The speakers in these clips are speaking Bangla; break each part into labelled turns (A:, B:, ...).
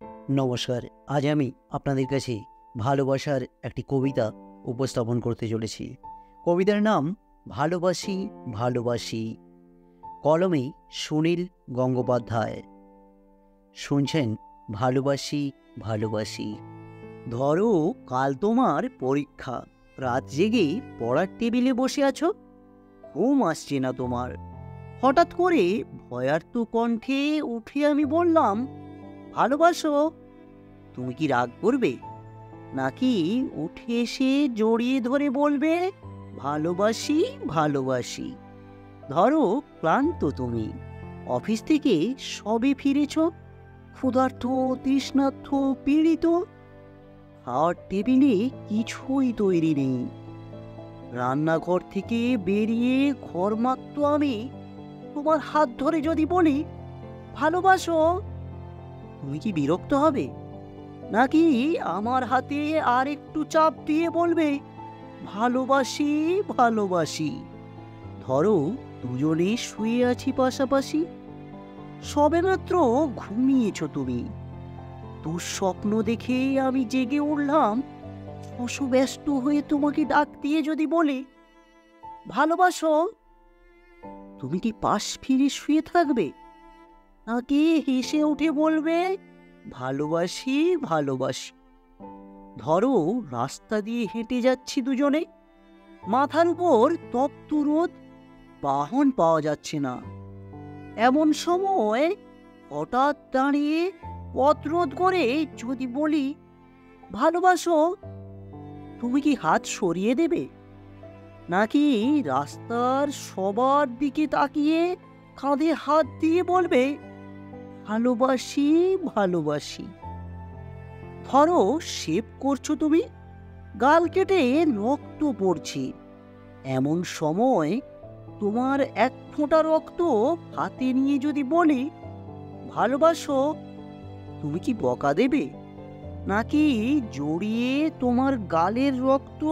A: নমস্কার। আজ আমি আপনাদের কাছে ভালোবাসার একটি কবিতা উপস্থাপন করতে চলেছি। কবিতার নাম ভালোবাসি ভালোবাসি। কলমে সুনীল গঙ্গোপাধ্যায়। শুনছেন ভালোবাসি ভালোবাসি। ধরো কাল তোমার পরীক্ষা, রাত জেগে পড়ার টেবিলে বসে আছো, ঘুম আসছে না তোমার। হঠাৎ করে ভয়ার্ত কণ্ঠে উঠে আমি বললাম, ভালোবাসো। তুমি কি রাগ করবে, নাকি উঠে এসে জড়িয়ে ধরে বলবে, ভালোবাসি ভালোবাসি? ধরো ক্লান্ত তুমি, অফিস থেকে সবে ফিরেছ, ক্ষুধার্ত তৃষ্ণার্ত পীড়িত, খাওয়ার টেবিলে কিছুই তৈরি নেই। রান্নাঘর থেকে বেরিয়ে ঘরমাত্র আমি তোমার হাত ধরে যদি বলি, ভালোবাসো, তুমি কি বিরক্ত হবে, নাকি আমার হাতে আর একটু চাপ দিয়ে বলবে, ভালোবাসি ভালোবাসি? ধরো দুজনে শুয়ে আছি পাশাপাশি, সবেমাত্র ঘুমিয়েছ তুমি, দুঃস্বপ্ন দেখে আমি জেগে উঠলাম, শশব্যস্ত হয়ে তোমাকে ডাক দিয়ে যদি বলি, ভালোবাসো, তুমি কি পাশ ফিরে শুয়ে থাকবে, নাকি হেসে উঠে বলবে, ভালোবাসি ভালোবাসি? ধরো রাস্তা দিয়ে হেঁটে যাচ্ছি দুজনে, মাথার উপর তপ্ত রোদ, বাহন পাওয়া যাচ্ছে না। এমন সময় হঠাৎ দাঁড়িয়ে পথ রোধ করে যদি বলি, ভালোবাসো, তুমি কি হাত সরিয়ে দেবে, নাকি রাস্তার সবার দিকে তাকিয়ে কাঁধে হাত দিয়ে বলবে, ভালোবাসি ভালোবাসি? ধরো শেভ করছো তুমি, গাল কেটে রক্ত পড়ছে, এমন সময় তোমার এক ফোঁটা রক্ত হাতে নিয়ে যদি বলি, ভালোবাসো, তুমি কি বকা দেবে, নাকি জড়িয়ে তোমার গালের রক্ত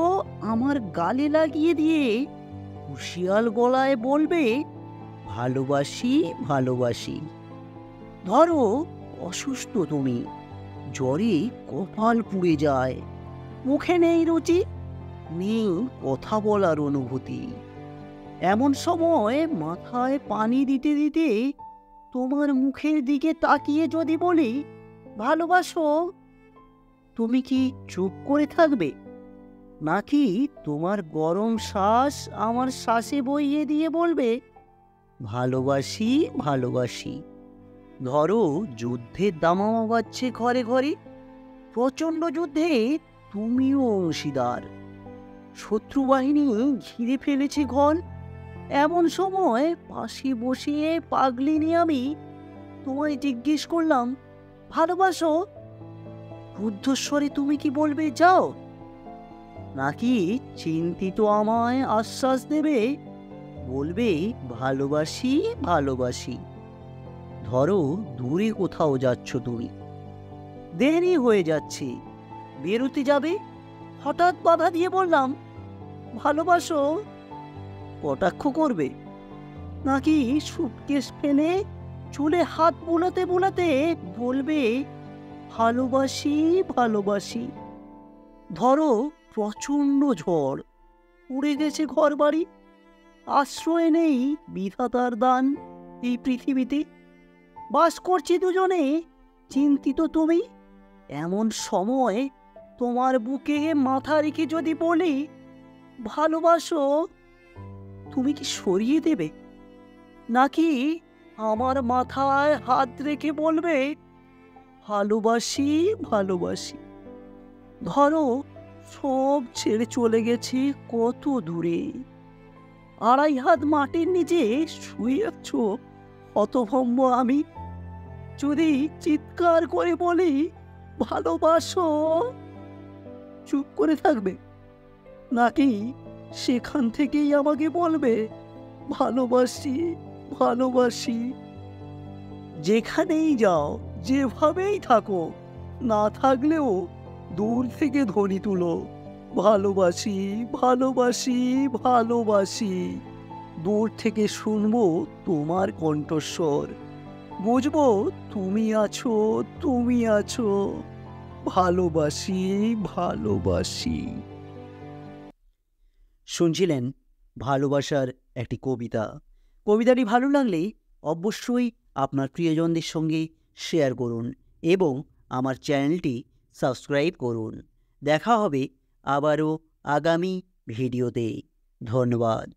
A: আমার গালে লাগিয়ে দিয়ে হুঁশিয়াল গলায় বলবে, ভালোবাসি ভালোবাসি? ধরো অসুস্থ তুমি, জ্বরে কপাল পুড়ে যায়, মুখে নেই রুচি, নেই কথা বলার অনুভূতি। এমন সময় মাথায় পানি দিতে দিতে তোমার মুখের দিকে তাকিয়ে যদি বলি, ভালোবাসো, তুমি কি চুপ করে থাকবে, নাকি তোমার গরম শ্বাস আমার শ্বাসে বইয়ে দিয়ে বলবে, ভালোবাসি ভালোবাসি? ধরো যুদ্ধের দামামা বাজছে ঘরে ঘরে, প্রচণ্ড যুদ্ধে তুমিও অংশীদার, শত্রু বাহিনী ঘিরে ফেলেছে ঘর। এমন সময় পাশে বসিয়ে পাগলিনি আমি তোমায় জিজ্ঞেস করলাম, ভালোবাসো? রুদ্ধস্বরে তুমি কি বলবে, যাও, নাকি চিন্তিত আমায় আশ্বাস দেবে, বলবে, ভালোবাসি ভালোবাসি? ধরো দূরে কোথাও যাচ্ছ তুমি, দেরি হয়ে যাচ্ছে, বেরোতে যাবে, হঠাৎ বাধা দিয়ে বললাম, ভালোবাসো? কটাক্ষ করবে, নাকি সুটকেস ফেলে চুলে হাত বুলাতে বুলাতে বলবে, ভালোবাসি ভালোবাসি? ধরো প্রচণ্ড ঝড়, উড়ে গেছে ঘর বাড়ি, আশ্রয় নেই বিধাতার দান এই পৃথিবীতে, বাস করছি দুজনে, চিন্তিত তুমি। এমন সময় তোমার বুকে মাথা রেখে যদি বলি, ভালোবাসো, তুমি কি সরিয়ে দেবে, নাকি আমার মাথায় হাত রেখে বলবে, ভালোবাসি ভালোবাসি? ধরো সব ছেড়ে চলে গেছি কত দূরে, 2.5 হাত মাটির নিচে শুয়ে আছো হতভম্ব আমি, যদি চিৎকার করে বলি, ভালোবাসো, চুপ করে থাকবে, নাকি সেখান থেকেই আমাকে বলবে, ভালোবাসি ভালোবাসি? যেখানেই যাও, যেভাবেই থাকো, না থাকলেও দূর থেকে ধ্বনি তুলো, ভালোবাসি ভালোবাসি ভালোবাসি। দূর থেকে শুনবো তোমার কণ্ঠস্বর, বুঝবো তুমি আছো, তুমি আছো। ভালোবাসি, ভালোবাসি। শুনছিলেন ভালোবাসার একটি কবিতা। কবিতাটি ভালো লাগলে অবশ্যই আপনার প্রিয়জনদের সঙ্গে শেয়ার করুন এবং আমার চ্যানেলটি সাবস্ক্রাইব করুন। দেখা হবে আবারও আগামী ভিডিওতে। ধন্যবাদ।